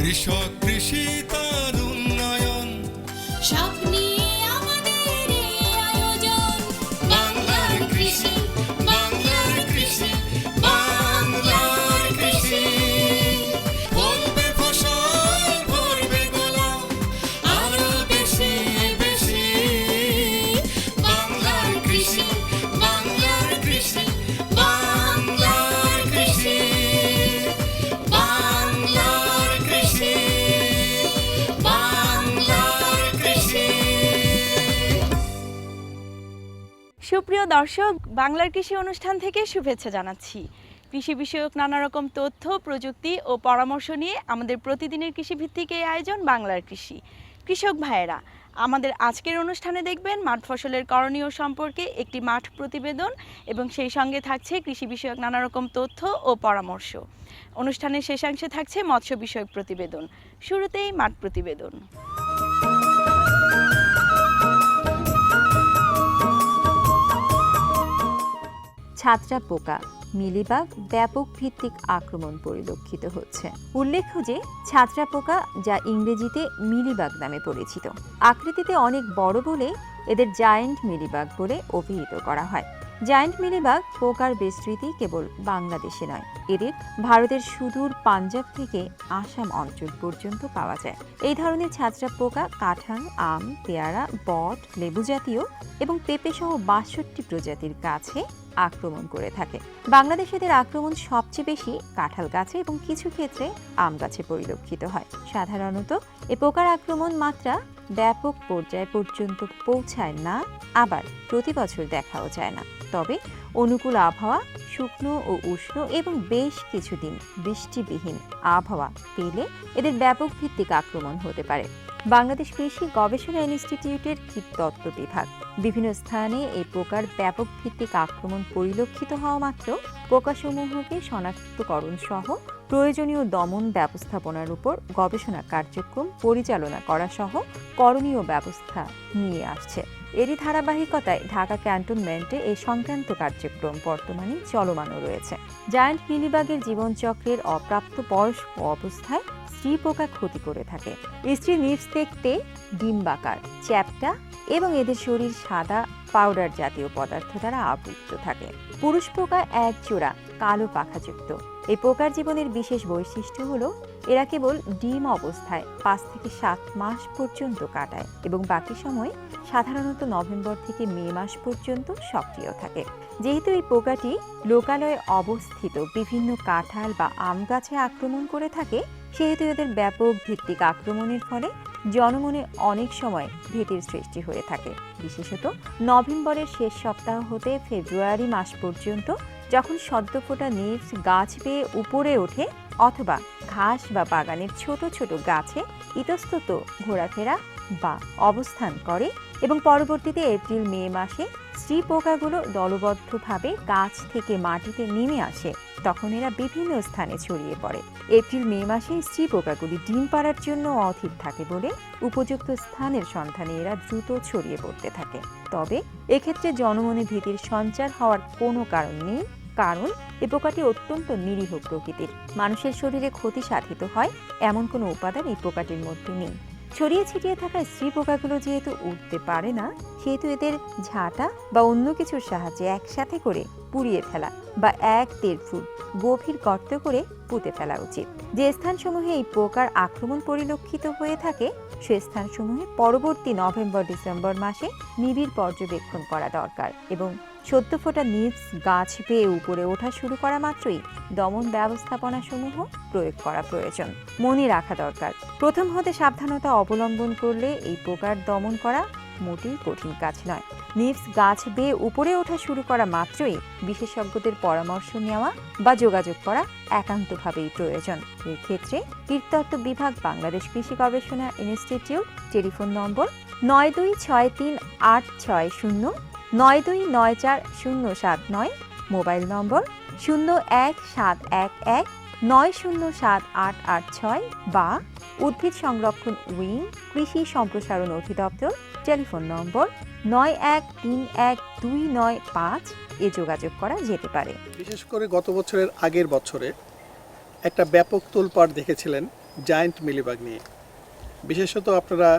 কৃষক কৃষি তার উন্নয়ন সব নিয়ে আমাদের এই আয়োজন। বাংলার কৃষি, বাংলার কৃষি, বাংলার কৃষি। ফলবে ফসল ভরবে গোলা আরো বেশি বেশি। বাংলার কৃষি, বাংলার কৃষি, বাংলার কৃষি, বাংলার কৃষি, বাংলার কৃষি। সুপ্রিয় দর্শক, বাংলার কৃষি অনুষ্ঠান থেকে শুভেচ্ছা জানাচ্ছি। কৃষি বিষয়ক নানা রকম তথ্য, প্রযুক্তি ও পরামর্শ নিয়ে আমাদের প্রতিদিনের কৃষিভিত্তিক এই আয়োজন বাংলার কৃষি। কৃষক ভাইয়েরা, আমাদের আজকের অনুষ্ঠানে দেখবেন মাঠ ফসলের করণীয় সম্পর্কে একটি মাঠ প্রতিবেদন এবং সেই সঙ্গে থাকছে কৃষি বিষয়ক নানা রকম তথ্য ও পরামর্শ। অনুষ্ঠানের শেষাংশে থাকছে মৎস্য বিষয়ক প্রতিবেদন। শুরুতেই মাঠ প্রতিবেদন। ছাত্রা পোকা, মিলিবাগ ব্যাপক ভিত্তিক আক্রমণ পরিলক্ষিত হচ্ছে। উল্লেখ্য যে ছাত্রা পোকা, যা ইংরেজিতে মিলিবাগ নামে পরিচিত, আকৃতিতে অনেক বড় বলে এদের জায়ান্ট মিলিবাগ বলে অভিহিত করা হয়। জায়ান্ট মিলিবাগ পোকার বিস্তৃতি কেবল বাংলাদেশে নয়, এদের ভারতের সুদূর পাঞ্জাব থেকে আসাম অঞ্চল পর্যন্ত পাওয়া যায়। এই ধরনের ছাত্রা পোকা কাঁঠাল, আম, পেয়ারা, বট, লেবু জাতীয় এবং পেঁপে সহ ৬২ প্রজাতির গাছে আক্রমণ করে থাকে। বাংলাদেশে এদের আক্রমণ সবচেয়ে বেশি কাঁঠাল গাছে এবং কিছু ক্ষেত্রে আম গাছে পরিলক্ষিত হয়। সাধারণত এ পোকার আক্রমণ মাত্রা ব্যাপক পর্যায় পর্যন্ত পৌঁছায় না, আবার প্রতি বছর দেখাও যায় না। তবে অনুকূল আবহাওয়া, শুকনো ও উষ্ণ এবং বেশ কিছুদিন বৃষ্টিবিহীন আবহাওয়া পেলে এদের ব্যাপক ভিত্তিক আক্রমণ হতে পারে। বাংলাদেশ কৃষি গবেষণা ইনস্টিটিউটের কীটতত্ত্ব বিভাগ বিভিন্ন স্থানে এই পোকার ব্যাপক ভিত্তিক আক্রমণ পরিলক্ষিত হওয়া মাত্র পোকাসমূহকে শনাক্তকরণ সহ প্রয়োজনীয় দমন ব্যবস্থাপনার উপর গবেষণা কার্যক্রম পরিচালনা করা সহ করণীয় ব্যবস্থা নিয়ে আসছে। এরই ধারাবাহিকতায় ঢাকা ক্যান্টনমেন্টে এই সংক্রান্ত কার্যক্রম বর্তমানে চলমানও রয়েছে। জায়ান্ট মিলিবাগের জীবনচক্রের অপ্রাপ্ত বয়স্ক অবস্থায় স্ত্রী পোকা ক্ষতি করে থাকে। স্ত্রী নিভস দেখতে ডিম্বাকার, চ্যাপ্টা এবং এদের শরীর সাদা পাউডার জাতীয় পদার্থ দ্বারা আবৃত থাকে। পুরুষ পোকা এক জোড়া কালো পাখাযুক্ত। এই পোকার জীবনের বিশেষ বৈশিষ্ট্য হলো এরা কেবল ডিম অবস্থায় ৫ থেকে ৭ মাস পর্যন্ত কাটায় এবং বাকি সময় সাধারণত নভেম্বর থেকে মে মাস পর্যন্ত সক্রিয় থাকে। যেহেতু এই পোকাটি লোকালয়ে অবস্থিত বিভিন্ন কাঁঠাল বা আম গাছে আক্রমণ করে থাকে, সেহেতু এদের ব্যাপক ভিত্তিক আক্রমণের ফলে জনমনে অনেক সময় ভীতির সৃষ্টি হয়ে থাকে। বিশেষত নভেম্বরের শেষ সপ্তাহ হতে ফেব্রুয়ারি মাস পর্যন্ত, যখন সদ্য ফোটা নিভস গাছ বেয়ে উপরে ওঠে অথবা ঘাস বা বাগানের ছোট ছোট গাছে ইতস্তত ঘোরাফেরা বা অবস্থান করে এবং পরবর্তীতে এপ্রিল মে মাসে স্ত্রী পোকাগুলো দলবদ্ধভাবে গাছ থেকে মাটিতে নেমে আসে, তখন এরা বিভিন্ন স্থানে ছড়িয়ে পড়ে। এপ্রিল মে মাসে স্ত্রী পোকাগুলি ডিম পাড়ার জন্য অধীর থাকে বলে উপযুক্ত স্থানের সন্ধানে এরা দ্রুত ছড়িয়ে পড়তে থাকে। তবে এক্ষেত্রে জনমনে ভীতির সঞ্চার হওয়ার কোনো কারণ নেই, কারণ এ পোকাটি অত্যন্ত নিরীহ প্রকৃতির। মানুষের শরীরে ক্ষতি সাধিত হয় এমন কোনো উপাদান এই পোকাটির মধ্যে নেই। ছড়িয়ে ছিটিয়ে থাকা স্ত্রী পোকাগুলো যেহেতু উঠতে পারে না, সেহেতু এদের ঝাঁটা বা অন্য কিছুর সাহায্যে একসাথে করে পুড়িয়ে ফেলা বা ১-১.৫ ফুট গভীর গর্ত করে পুঁতে ফেলা উচিত। যে স্থানসমূহে এই পোকার আক্রমণ পরিলক্ষিত হয়ে থাকে, সে স্থানসমূহে পরবর্তী নভেম্বর-ডিসেম্বর মাসে নিবিড় পর্যবেক্ষণ করা দরকার এবং সদ্য ফোটা নিভস গাছ বেয়ে উপরে ওঠা শুরু করা মাত্রই দমন ব্যবস্থাপনা সমূহ প্রয়োগ করা প্রয়োজন। মনে রাখা দরকার, প্রথম হতে সাবধানতা অবলম্বন করলে এই পোকার দমন করা মোটেই কঠিন কাজ নয়। নিভস গাছ বেয়ে উপরে ওঠা শুরু করা মাত্রই বিশেষজ্ঞদের পরামর্শ নেওয়া বা যোগাযোগ করা একান্তভাবেই প্রয়োজন। এই ক্ষেত্রে কীটতত্ত্ব বিভাগ বাংলাদেশ কৃষি গবেষণা ইনস্টিটিউট, টেলিফোন নম্বর 92638609, 92940079, মোবাইল নম্বর 01711907886 বা উদ্ভিদ সংরক্ষণ উইং, কৃষি সম্প্রসারণ অধিদপ্তর, টেলিফোন নম্বর 91312995 এ যোগাযোগ করা যেতে পারে। বিশেষ করে গত বছরের আগের বছরে একটা ব্যাপক তোলপাড় দেখেছিলেন জায়ান্ট মিলিবাগ নিয়ে। বিশেষত আপনারা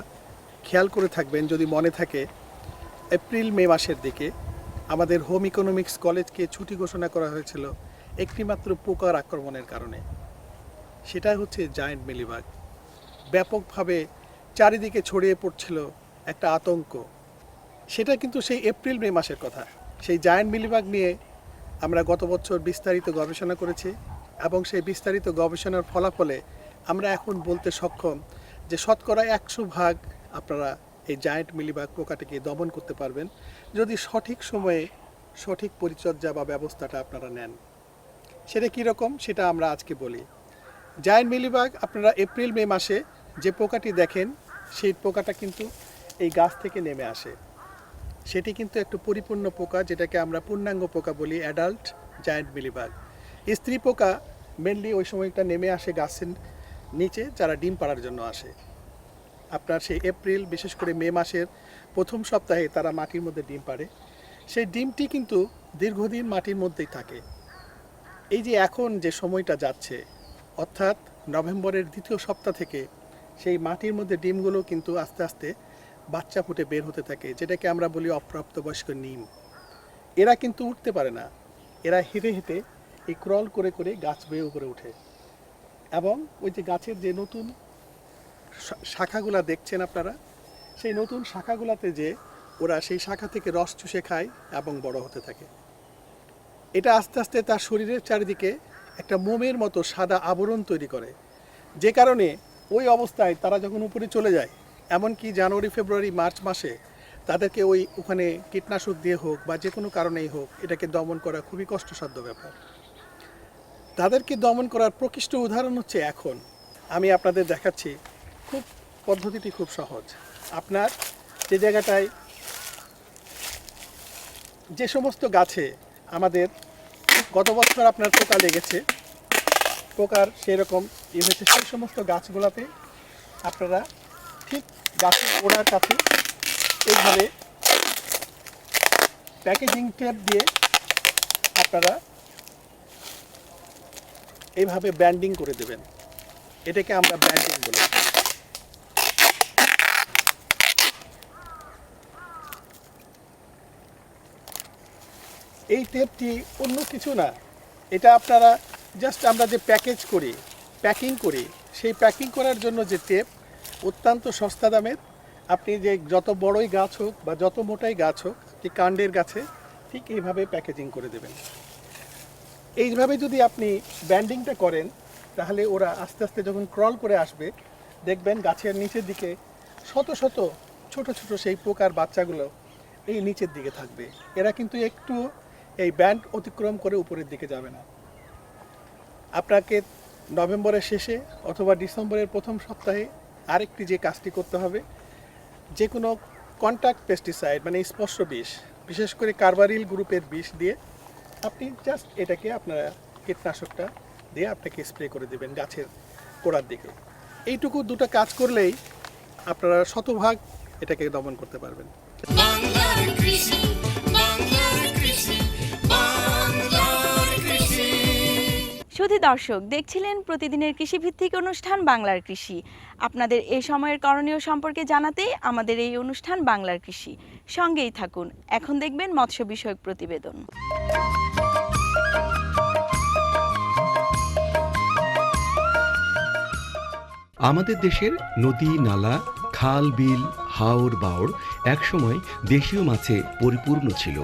খেয়াল করে থাকবেন, যদি মনে থাকে, এপ্রিল মে মাসের দিকে আমাদের হোম ইকোনমিক্স কলেজকে ছুটি ঘোষণা করা হয়েছিল একটিমাত্র পোকার আক্রমণের কারণে। সেটা হচ্ছে জায়ান্ট মিলিবাগ। ব্যাপকভাবে চারিদিকে ছড়িয়ে পড়ছিল একটা আতঙ্ক। সেটা কিন্তু সেই এপ্রিল মে মাসের কথা। সেই জায়ান্ট মিলিবাগ নিয়ে আমরা গত বছর বিস্তারিত গবেষণা করেছি এবং সেই বিস্তারিত গবেষণার ফলাফলে আমরা এখন বলতে সক্ষম যে শতকরা 100% আপনারা এই জায়ান্ট মিলিবাগ পোকাটিকে দমন করতে পারবেন যদি সঠিক সময়ে সঠিক পরিচর্যা বা ব্যবস্থাটা আপনারা নেন। সেটা কীরকম সেটা আমরা আজকে বলি। জায়ান্ট মিলিবাগ আপনারা এপ্রিল মে মাসে যে পোকাটি দেখেন সেই পোকাটা কিন্তু এই গাছ থেকে নেমে আসে। সেটি কিন্তু একটু পরিপূর্ণ পোকা, যেটাকে আমরা পূর্ণাঙ্গ পোকা বলি, অ্যাডাল্ট জায়ান্ট মিলিবাগ। স্ত্রী পোকা মেনলি ওই সময়টা নেমে আসে গাছের নিচে, যারা ডিম পাড়ার জন্য আসে। আপনার সেই এপ্রিল বিশেষ করে মে মাসের প্রথম সপ্তাহে তারা মাটির মধ্যে ডিম পাড়ে। সেই ডিমটি কিন্তু দীর্ঘদিন মাটির মধ্যেই থাকে। এই যে এখন যে সময়টা যাচ্ছে, অর্থাৎ নভেম্বরের দ্বিতীয় সপ্তাহ থেকে সেই মাটির মধ্যে ডিমগুলো কিন্তু আস্তে আস্তে বাচ্চা ফুটে বের হতে থাকে, যেটাকে আমরা বলি অপ্রাপ্তবয়স্ক ডিম। এরা কিন্তু উঠতে পারে না, এরা হেঁটে হেঁটে এই ক্রল করে করে গাছ বেয়ে উপরে ওঠে এবং ওই যে গাছের যে নতুন শাখাগুলা দেখছেন আপনারা, সেই নতুন শাখাগুলাতে যে ওরা সেই শাখা থেকে রস চুষে খায় এবং বড় হতে থাকে। এটা আস্তে আস্তে তার শরীরের চারিদিকে একটা মোমের মতো সাদা আবরণ তৈরি করে, যে কারণে ওই অবস্থায় তারা যখন উপরে চলে যায়, এমনকি জানুয়ারি ফেব্রুয়ারি মার্চ মাসে তাদেরকে ওখানে কীটনাশক দিয়ে হোক বা যে কোনো কারণেই হোক এটাকে দমন করা খুবই কষ্টসাধ্য ব্যাপার। তাদেরকে দমন করার প্রকৃষ্ট উদাহরণ হচ্ছে এখন আমি আপনাদের দেখাচ্ছি। পদ্ধতিটি খুব সহজ। আপনার যে জায়গাটায় যে সমস্ত গাছে আমাদের গত বছর আপনার পোকা লেগেছে, পোকার সেরকম হয়েছে, সেই সমস্ত গাছগুলোতে আপনারা ঠিক গাছের গোড়ার কাছে এইভাবে প্যাকেজিং টেপ দিয়ে আপনারা এইভাবে ব্যান্ডিং করে দেবেন। এটাকে আমরা ব্যান্ডিং বলি। এই টেপটি অন্য কিছু না, এটা আপনারা জাস্ট আমরা যে প্যাকিং করি সেই প্যাকিং করার জন্য যে টেপ, অত্যন্ত সস্তা দামের। আপনি যে যত বড়ই গাছ হোক বা যত মোটাই গাছ হোক, যে কাণ্ডের গাছে ঠিক এইভাবে প্যাকেজিং করে দেবেন। এইভাবে যদি আপনি ব্যান্ডিংটা করেন তাহলে ওরা আস্তে আস্তে যখন ক্রল করে আসবে, দেখবেন গাছের নিচের দিকে শত শত ছোট ছোট সেই পোকার বাচ্চাগুলো এই নিচের দিকে থাকবে। এরা কিন্তু একটু এই ব্যান্ড অতিক্রম করে উপরের দিকে যাবে না। আপনাকে নভেম্বরের শেষে অথবা ডিসেম্বরের প্রথম সপ্তাহে আরেকটি যে কাজটি করতে হবে, যে কোনো কন্ট্যাক্ট পেস্টিসাইড মানে স্পর্শ বিষ, বিশেষ করে কার্বারিল গ্রুপের বিষ দিয়ে আপনি জাস্ট এটাকে আপনারা কীটনাশকটা দিয়ে আপনাকে স্প্রে করে দেবেন গাছের গোড়ার দিকে। এইটুকু দুটো কাজ করলেই আপনারা শতভাগ এটাকে দমন করতে পারবেন। বাংলার কৃষি, বাংলার কৃষি, বাংলার কৃষি। শুধু দর্শক দেখছিলেন প্রতিদিনের কৃষিভিত্তিক অনুষ্ঠান বাংলার কৃষি। আপনাদের এই সময়ের করণীয় সম্পর্কে জানাতে আমাদের এই অনুষ্ঠান বাংলার কৃষি সঙ্গেই থাকুন। এখন দেখবেন মৎস্য বিষয়ক প্রতিবেদন। আমাদের দেশের নদী, নালা, খাল, বিল, হাওর, বাওড় একসময় দেশীয় মাছে পরিপূর্ণ ছিল।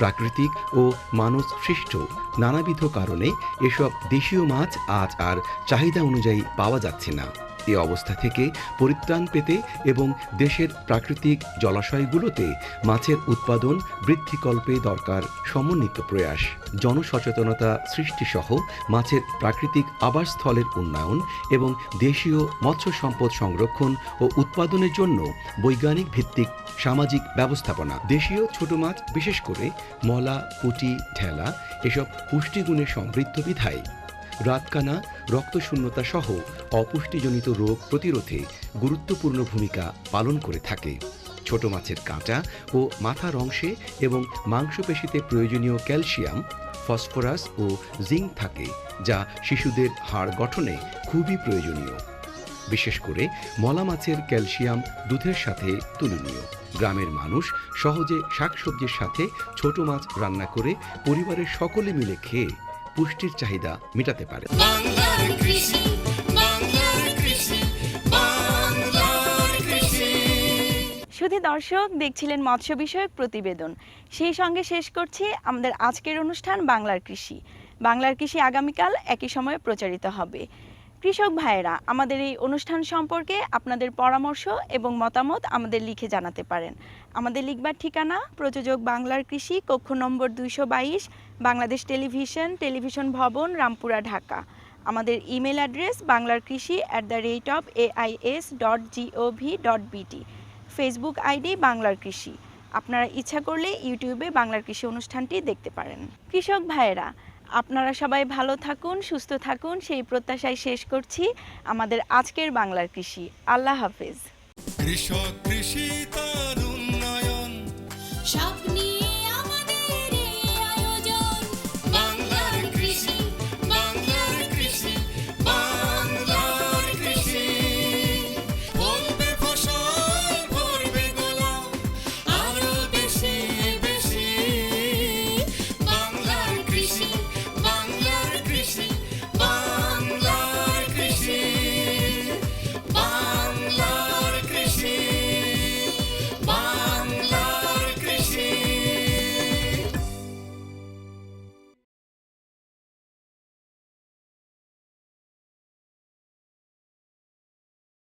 প্রাকৃতিক ও মানব সৃষ্ট নানাবিধ কারণে এসব দেশীয় মাছ আজ আর চাহিদা অনুযায়ী পাওয়া যাচ্ছে না। এ অবস্থা থেকে পরিত্রাণ পেতে এবং দেশের প্রাকৃতিক জলাশয়গুলোতে মাছের উৎপাদন বৃদ্ধিকল্পে দরকার সমন্বিত প্রয়াস, জনসচেতনতা সৃষ্টিসহ মাছের প্রাকৃতিক আবাসস্থলের উন্নয়ন এবং দেশীয় মৎস্য সম্পদ সংরক্ষণ ও উৎপাদনের জন্য বৈজ্ঞানিক ভিত্তিক সামাজিক ব্যবস্থাপনা। দেশীয় ছোট মাছ, বিশেষ করে মলা, পুঁটি, ঢেলা এসব পুষ্টিগুণে সমৃদ্ধ বিধায় রাতকানা, রক্তশূন্যতা সহ অপুষ্টিজনিত রোগ প্রতিরোধে গুরুত্বপূর্ণ ভূমিকা পালন করে থাকে। ছোট মাছের কাঁটা ও মাথার অংশে এবং মাংসপেশিতে প্রয়োজনীয় ক্যালসিয়াম, ফসফরাস ও জিঙ্ক থাকে, যা শিশুদের হাড় গঠনে খুবই প্রয়োজনীয়। বিশেষ করে মলা মাছের ক্যালসিয়াম দুধের সাথে তুলনীয়। গ্রামের মানুষ সহজে শাকসবজির সাথে ছোট মাছ রান্না করে পরিবারের সকলে মিলে খেয়ে পুষ্টির চাহিদা মেটাতে পারে। বাংলার কৃষি, বাংলার কৃষি, বাংলার কৃষি। শুধু দর্শক দেখছিলেন মৎস্য বিষয়ক প্রতিবেদন, সেই সঙ্গে শেষ করছি আমাদের আজকের অনুষ্ঠান বাংলার কৃষি। বাংলার কৃষি আগামীকাল একই সময়ে প্রচারিত হবে। কৃষক ভাইয়েরা, আমাদের এই অনুষ্ঠান সম্পর্কে আপনাদের পরামর্শ এবং মতামত আমাদের লিখে জানাতে পারেন। আমাদের লিখবার ঠিকানা প্রযোজক বাংলার কৃষি, কক্ষ নম্বর 222, বাংলাদেশ টেলিভিশন ভবন, রামপুরা, ঢাকা। আমাদের email address banglarkrishi@ais.gov.bt। Facebook ID বাংলার কৃষি। আপনারা ইচ্ছা করলে ইউটিউবে বাংলার কৃষি অনুষ্ঠানটি দেখতে পারেন। কৃষক ভাইয়েরা, আপনারা সবাই ভালো থাকুন, সুস্থ থাকুন, সেই প্রত্যাশায় শেষ করছি আমাদের আজকের বাংলার কৃষি। আল্লাহ হাফেজ। কৃষক কৃষি